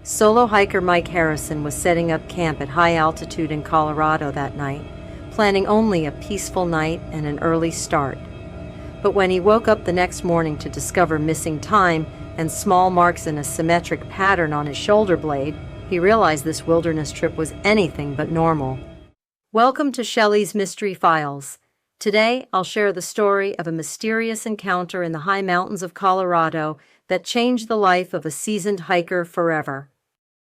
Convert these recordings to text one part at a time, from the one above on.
Solo hiker Mike Harrison was setting up camp at high altitude in Colorado that night, planning only a peaceful night and an early start. But when he woke up the next morning to discover missing time and small marks in a symmetric pattern on his shoulder blade, he realized this wilderness trip was anything but normal. Welcome to Shelley's Mystery Files. Today, I'll share the story of a mysterious encounter in the high mountains of Colorado that changed the life of a seasoned hiker forever.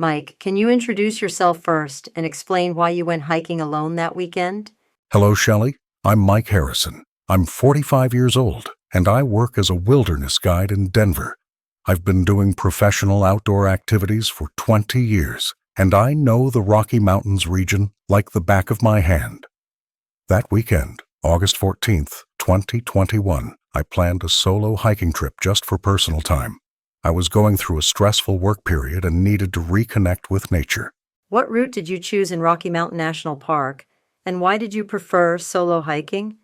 Mike, can you introduce yourself first and explain why you went hiking alone that weekend? Hello, Shelley. I'm Mike Harrison. I'm 45 years old, and I work as a wilderness guide in Denver. I've been doing professional outdoor activities for 20 years, and I know the Rocky Mountains region like the back of my hand. That weekend, August 14th, 2021, I planned a solo hiking trip just for personal time. I was going through a stressful work period and needed to reconnect with nature. What route did you choose in Rocky Mountain National Park, and why did you prefer solo hiking?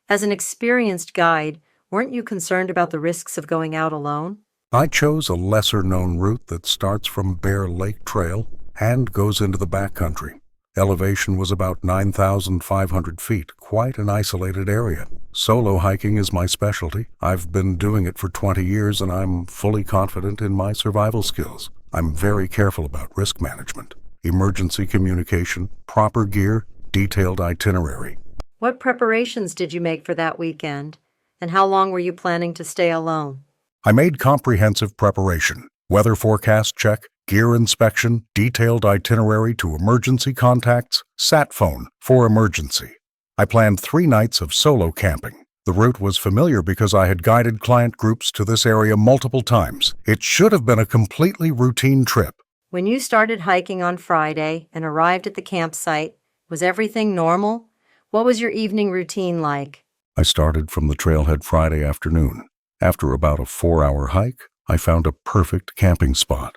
As an experienced guide, weren't you concerned about the risks of going out alone? I chose a lesser-known route that starts from Bear Lake Trail and goes into the backcountry. Elevation was about 9,500 feet, quite an isolated area. Solo hiking is my specialty. I've been doing it for 20 years and I'm fully confident in my survival skills. I'm very careful about risk management, emergency communication, proper gear, detailed itinerary. What preparations did you make for that weekend, and how long were you planning to stay alone? I made comprehensive preparation, weather forecast check, gear inspection, detailed itinerary to emergency contacts, sat phone for emergency. I planned 3 nights of solo camping. The route was familiar because I had guided client groups to this area multiple times. It should have been a completely routine trip. When you started hiking on Friday and arrived at the campsite, was everything normal? What was your evening routine like? I started from the trailhead Friday afternoon. After about a 4-hour hike, I found a perfect camping spot.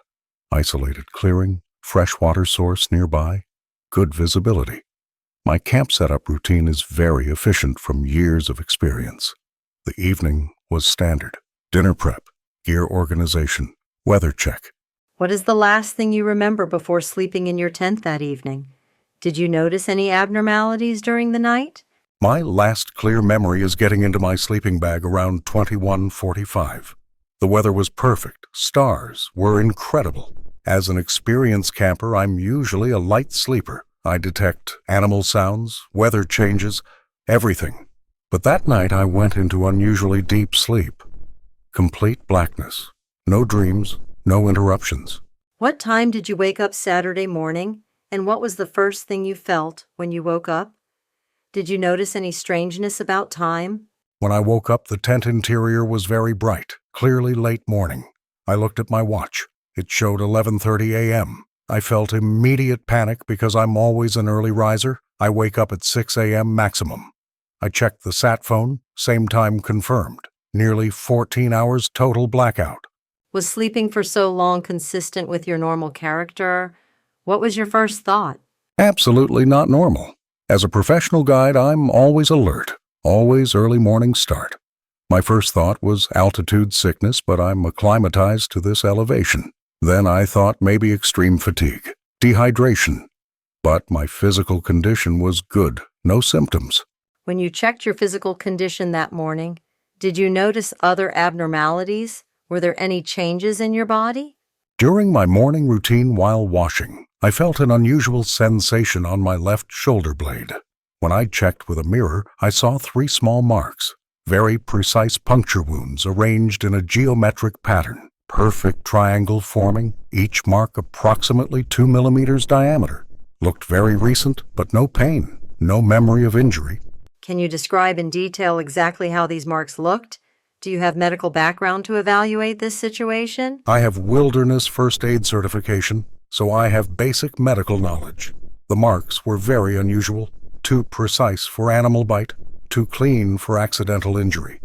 Isolated clearing, fresh water source nearby, good visibility. My camp setup routine is very efficient from years of experience. The evening was standard. Dinner prep, gear organization, weather check. What is the last thing you remember before sleeping in your tent that evening? Did you notice any abnormalities during the night? My last clear memory is getting into my sleeping bag around 21:45. The weather was perfect. Stars were incredible. As an experienced camper, I'm usually a light sleeper. I detect animal sounds, weather changes, everything. But that night I went into unusually deep sleep. Complete blackness. No dreams, no interruptions. What time did you wake up Saturday morning, and what was the first thing you felt when you woke up? Did you notice any strangeness about time? When I woke up, the tent interior was very bright, clearly late morning. I looked at my watch. It showed 11:30 a.m. I felt immediate panic because I'm always an early riser. I wake up at 6 a.m. maximum. I checked the sat phone, same time confirmed. Nearly 14 hours total blackout. Was sleeping for so long consistent with your normal character? What was your first thought? Absolutely not normal. As a professional guide, I'm always alert, always early morning start. My first thought was altitude sickness, but I'm acclimatized to this elevation. Then I thought maybe extreme fatigue, dehydration. But my physical condition was good, no symptoms. When you checked your physical condition that morning, did you notice other abnormalities? Were there any changes in your body? During my morning routine while washing, I felt an unusual sensation on my left shoulder blade. When I checked with a mirror, I saw 3 small marks, very precise puncture wounds arranged in a geometric pattern. Perfect triangle forming, each mark approximately 2 millimeters diameter. Looked very recent, but no pain, no memory of injury. Can you describe in detail exactly how these marks looked? Do you have medical background to evaluate this situation? I have wilderness first aid certification, so I have basic medical knowledge. The marks were very unusual, too precise for animal bite, too clean for accidental injury.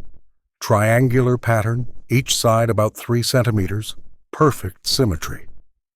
Triangular pattern, each side about 3 centimeters, perfect symmetry.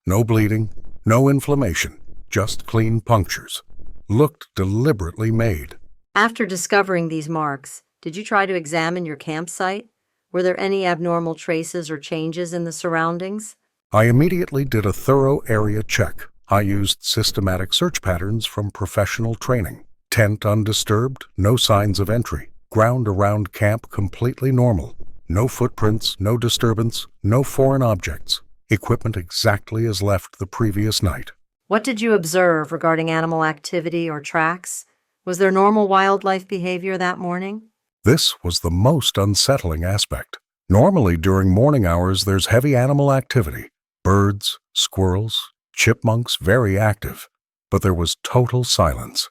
No bleeding, no inflammation, just clean punctures. Looked deliberately made. After discovering these marks, did you try to examine your campsite? Were there any abnormal traces or changes in the surroundings? I immediately did a thorough area check. I used systematic search patterns from professional training. Tent undisturbed, no signs of entry. Ground around camp completely normal. No footprints, no disturbance, no foreign objects. Equipment exactly as left the previous night. What did you observe regarding animal activity or tracks? Was there normal wildlife behavior that morning? This was the most unsettling aspect. Normally during morning hours there's heavy animal activity. Birds, squirrels, chipmunks very active. But there was total silence.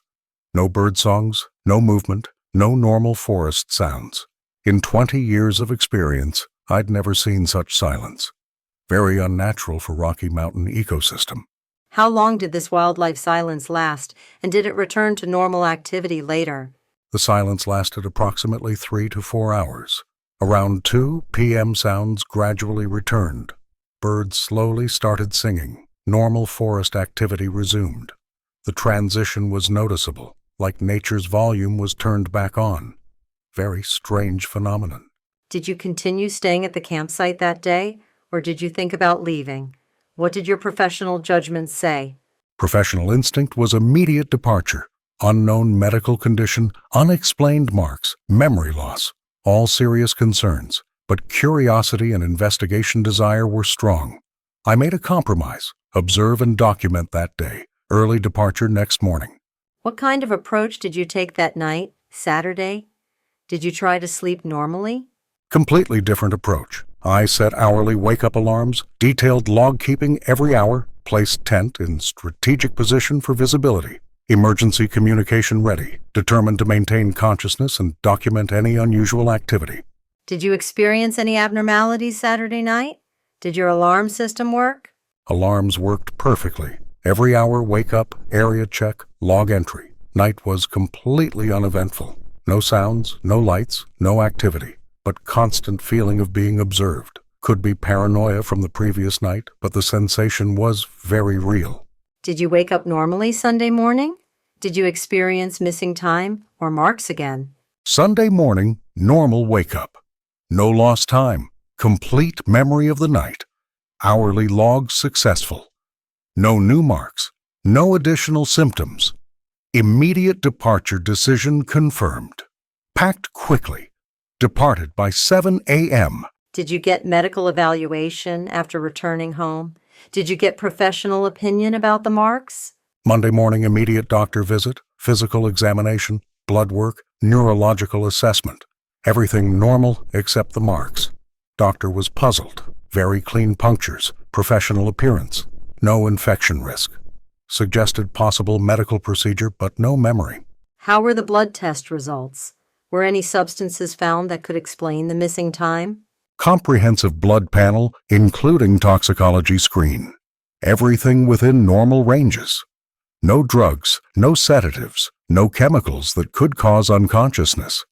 No bird songs, no movement, no normal forest sounds. In 20 years of experience, I'd never seen such silence. Very unnatural for Rocky Mountain ecosystem. How long did this wildlife silence last, and did it return to normal activity later? The silence lasted approximately 3 to 4 hours. Around 2 p.m. sounds gradually returned. Birds slowly started singing. Normal forest activity resumed. The transition was noticeable, like nature's volume was turned back on. Very strange phenomenon. Did you continue staying at the campsite that day, or did you think about leaving? What did your professional judgment say? Professional instinct was immediate departure. Unknown medical condition, unexplained marks, memory loss, all serious concerns, but curiosity and investigation desire were strong. I made a compromise, observe and document that day, early departure next morning. What kind of approach did you take that night, Saturday? Did you try to sleep normally? Completely different approach. I set hourly wake-up alarms, detailed log keeping every hour, placed tent in strategic position for visibility, emergency communication ready, determined to maintain consciousness and document any unusual activity. Did you experience any abnormalities Saturday night? Did your alarm system work? Alarms worked perfectly. Every hour wake-up, area check, log entry. Night was completely uneventful. No sounds, no lights, no activity, but constant feeling of being observed. Could be paranoia from the previous night, but the sensation was very real. Did you wake up normally Sunday morning? Did you experience missing time or marks again? Sunday morning, normal wake-up. No lost time. Complete memory of the night. Hourly logs successful. No new marks. No additional symptoms. Immediate departure decision confirmed. Packed quickly. Departed by 7 a.m. Did you get medical evaluation after returning home? Did you get professional opinion about the marks? Monday morning immediate doctor visit, physical examination, blood work, neurological assessment. Everything normal except the marks. Doctor was puzzled. Very clean punctures, professional appearance. No infection risk. Suggested possible medical procedure but no memory. How were the blood test results? Were any substances found that could explain the missing time? Comprehensive blood panel, including toxicology screen. Everything within normal ranges. No drugs, no sedatives, no chemicals that could cause unconsciousness.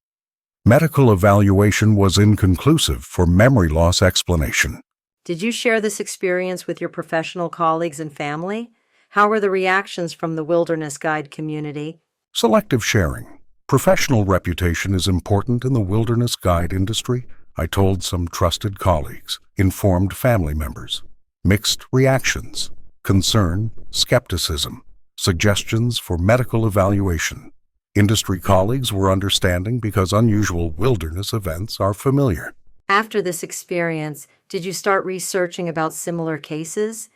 Medical evaluation was inconclusive for memory loss explanation. Did you share this experience with your professional colleagues and family? How were the reactions from the wilderness guide community? Selective sharing. Professional reputation is important in the wilderness guide industry, I told some trusted colleagues, informed family members. Mixed reactions. Concern, skepticism. Suggestions for medical evaluation. Industry colleagues were understanding because unusual wilderness events are familiar. After this experience, did you start researching about similar cases?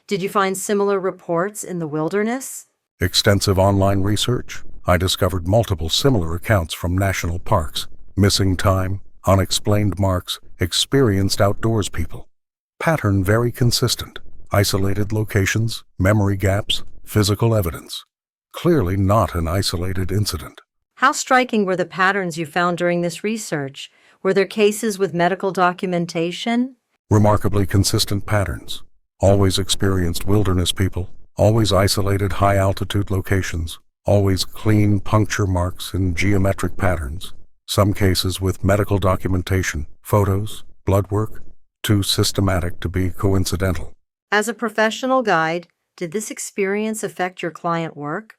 Did you find similar reports in the wilderness? Extensive online research. I discovered multiple similar accounts from national parks. Missing time, unexplained marks, experienced outdoors people. Pattern very consistent. Isolated locations, memory gaps, physical evidence. Clearly not an isolated incident. How striking were the patterns you found during this research? Were there cases with medical documentation? Remarkably consistent patterns. Always experienced wilderness people. Always isolated high-altitude locations. Always clean puncture marks in geometric patterns. Some cases with medical documentation, photos, blood work. Too systematic to be coincidental. As a professional guide, did this experience affect your client work?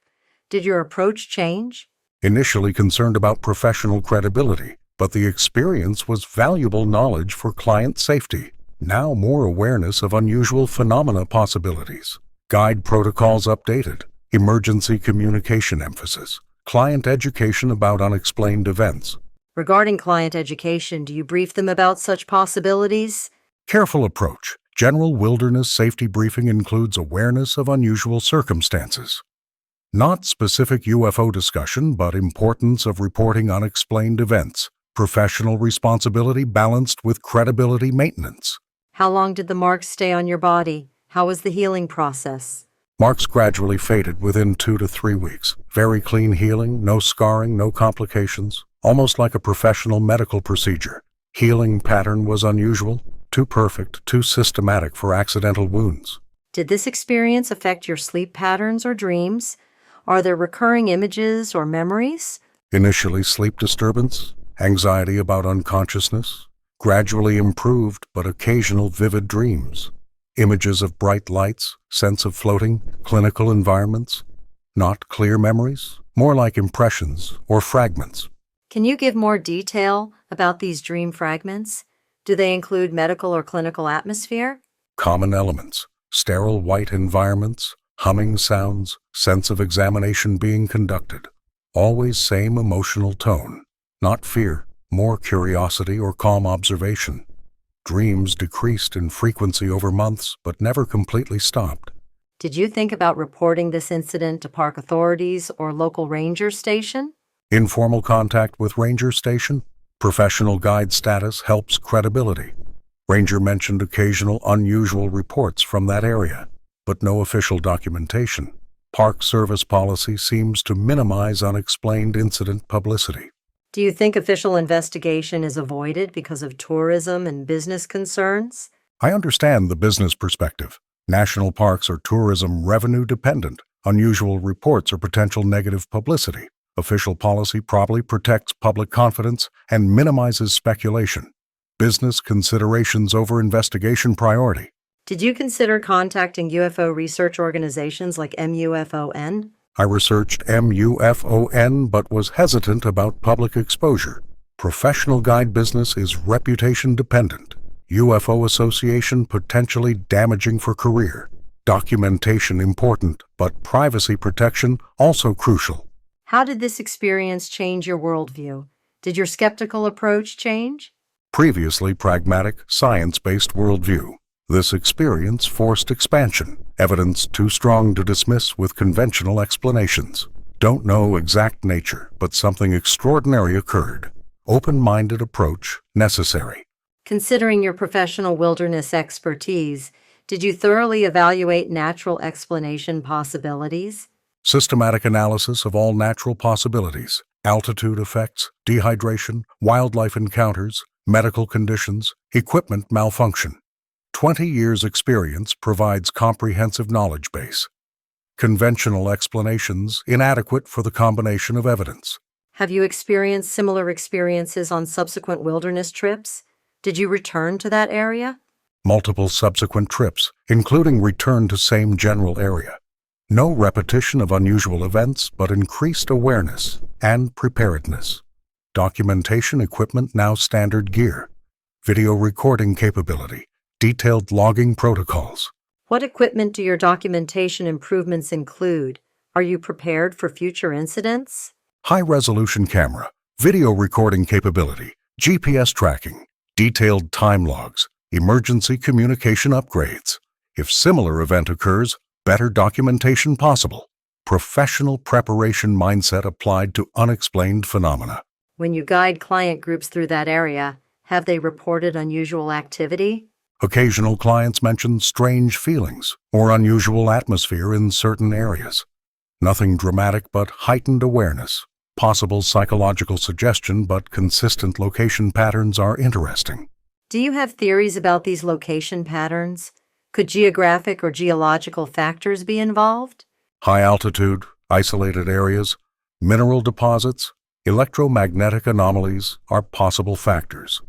Did your approach change? Initially concerned about professional credibility, but the experience was valuable knowledge for client safety. Now more awareness of unusual phenomena possibilities. Guide protocols updated. Emergency communication emphasis. Client education about unexplained events. Regarding client education, do you brief them about such possibilities? Careful approach. General wilderness safety briefing includes awareness of unusual circumstances. Not specific UFO discussion, but importance of reporting unexplained events. Professional responsibility balanced with credibility maintenance. How long did the marks stay on your body? How was the healing process? Marks gradually faded within 2 to 3 weeks. Very clean healing, no scarring, no complications. Almost like a professional medical procedure. Healing pattern was unusual, too perfect, too systematic for accidental wounds. Did this experience affect your sleep patterns or dreams? Are there recurring images or memories? Initially sleep disturbance, anxiety about unconsciousness, gradually improved but occasional vivid dreams. Images of bright lights, sense of floating, clinical environments. Not clear memories, more like impressions or fragments. Can you give more detail about these dream fragments? Do they include medical or clinical atmosphere? Common elements, sterile white environments, humming sounds, sense of examination being conducted. Always same emotional tone. Not fear, more curiosity or calm observation. Dreams decreased in frequency over months, but never completely stopped. Did you think about reporting this incident to park authorities or local ranger station? Informal contact with ranger station. Professional guide status helps credibility. Ranger mentioned occasional unusual reports from that area, but no official documentation. Park Service policy seems to minimize unexplained incident publicity. Do you think official investigation is avoided because of tourism and business concerns? I understand the business perspective. National parks are tourism revenue dependent. Unusual reports or potential negative publicity. Official policy probably protects public confidence and minimizes speculation. Business considerations over investigation priority. Did you consider contacting UFO research organizations like MUFON? I researched MUFON but was hesitant about public exposure. Professional guide business is reputation dependent. UFO association potentially damaging for career. Documentation important, but privacy protection also crucial. How did this experience change your worldview? Did your skeptical approach change? Previously pragmatic, science-based worldview. This experience forced expansion. Evidence too strong to dismiss with conventional explanations. Don't know exact nature, but something extraordinary occurred. Open-minded approach necessary. Considering your professional wilderness expertise, did you thoroughly evaluate natural explanation possibilities? Systematic analysis of all natural possibilities. Altitude effects, dehydration, wildlife encounters, medical conditions, equipment malfunction. 20 years' experience provides comprehensive knowledge base. Conventional explanations inadequate for the combination of evidence. Have you experienced similar experiences on subsequent wilderness trips? Did you return to that area? Multiple subsequent trips, including return to same general area. No repetition of unusual events, but increased awareness and preparedness. Documentation equipment now standard gear. Video recording capability. Detailed logging protocols. What equipment do your documentation improvements include? Are you prepared for future incidents? High-resolution camera, video recording capability, GPS tracking, detailed time logs, emergency communication upgrades. If similar event occurs, better documentation possible. Professional preparation mindset applied to unexplained phenomena. When you guide client groups through that area, have they reported unusual activity? Occasional clients mention strange feelings or unusual atmosphere in certain areas. Nothing dramatic but heightened awareness. Possible psychological suggestion, but consistent location patterns are interesting. Do you have theories about these location patterns? Could geographic or geological factors be involved? High altitude, isolated areas, mineral deposits, electromagnetic anomalies are possible factors.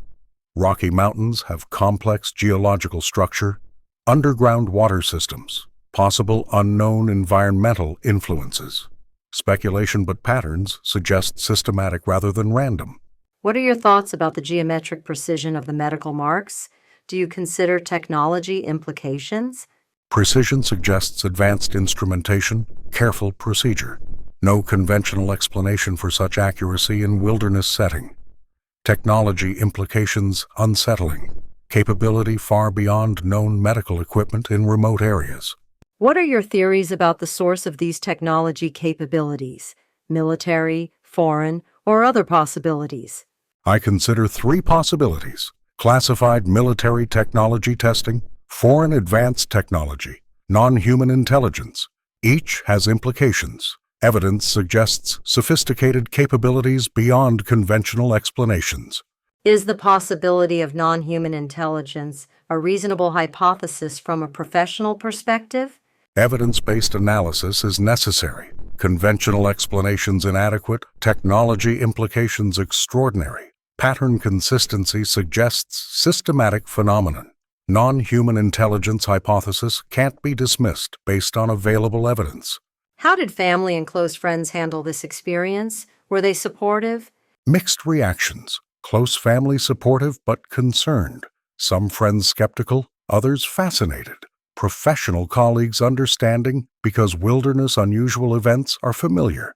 Rocky Mountains have complex geological structure, underground water systems, possible unknown environmental influences. Speculation but patterns suggest systematic rather than random. What are your thoughts about the geometric precision of the medical marks? Do you consider technology implications? Precision suggests advanced instrumentation, careful procedure. No conventional explanation for such accuracy in wilderness setting. Technology implications unsettling. Capability far beyond known medical equipment in remote areas. What are your theories about the source of these technology capabilities? Military, foreign, or other possibilities? I consider 3 possibilities: classified military technology testing, foreign advanced technology, non-human intelligence. Each has implications. Evidence suggests sophisticated capabilities beyond conventional explanations. Is the possibility of non-human intelligence a reasonable hypothesis from a professional perspective? Evidence-based analysis is necessary. Conventional explanations inadequate, technology implications extraordinary. Pattern consistency suggests systematic phenomenon. Non-human intelligence hypothesis can't be dismissed based on available evidence. How did family and close friends handle this experience? Were they supportive? Mixed reactions. Close family supportive but concerned. Some friends skeptical, others fascinated. Professional colleagues understanding because wilderness unusual events are familiar.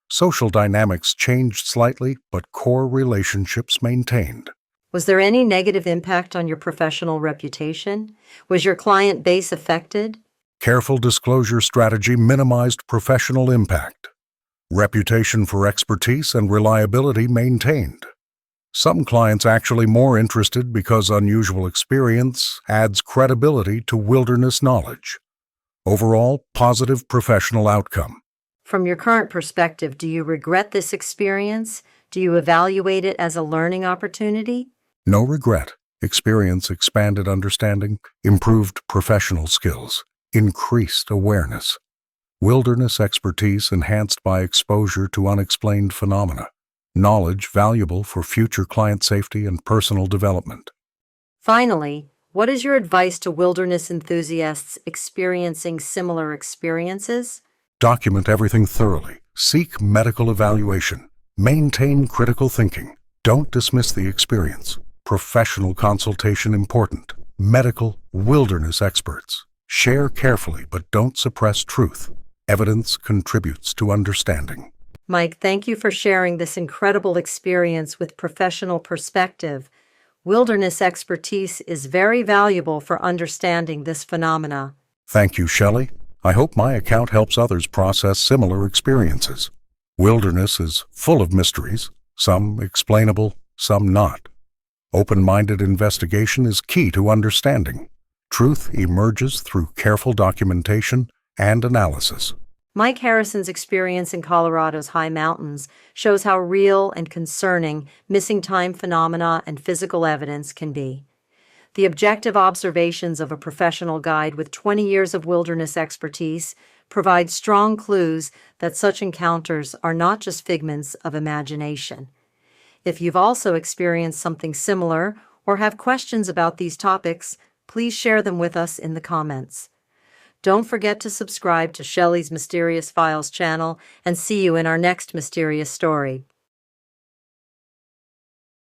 Social dynamics changed slightly, but core relationships maintained. Was there any negative impact on your professional reputation? Was your client base affected? Careful disclosure strategy minimized professional impact. Reputation for expertise and reliability maintained. Some clients actually more interested because unusual experience adds credibility to wilderness knowledge. Overall, positive professional outcome. From your current perspective, do you regret this experience? Do you evaluate it as a learning opportunity? No regret. Experience expanded understanding, improved professional skills, increased awareness. Wilderness expertise enhanced by exposure to unexplained phenomena. Knowledge valuable for future client safety and personal development. Finally, what is your advice to wilderness enthusiasts experiencing similar experiences? Document everything thoroughly. Seek medical evaluation. Maintain critical thinking. Don't dismiss the experience. Professional consultation important. Medical wilderness experts. Share carefully, but don't suppress truth. Evidence contributes to understanding. Mike, thank you for sharing this incredible experience with professional perspective. Wilderness expertise is very valuable for understanding this phenomena. Thank you, Shelley. I hope my account helps others process similar experiences. Wilderness is full of mysteries, some explainable, some not. Open-minded investigation is key to understanding. Truth emerges through careful documentation and analysis. Mike Harrison's experience in Colorado's high mountains shows how real and concerning missing time phenomena and physical evidence can be. The objective observations of a professional guide with 20 years of wilderness expertise provide strong clues that such encounters are not just figments of imagination. If you've also experienced something similar or have questions about these topics, please share them with us in the comments. Don't forget to subscribe to Shelley's Mysterious Files channel and see you in our next mysterious story.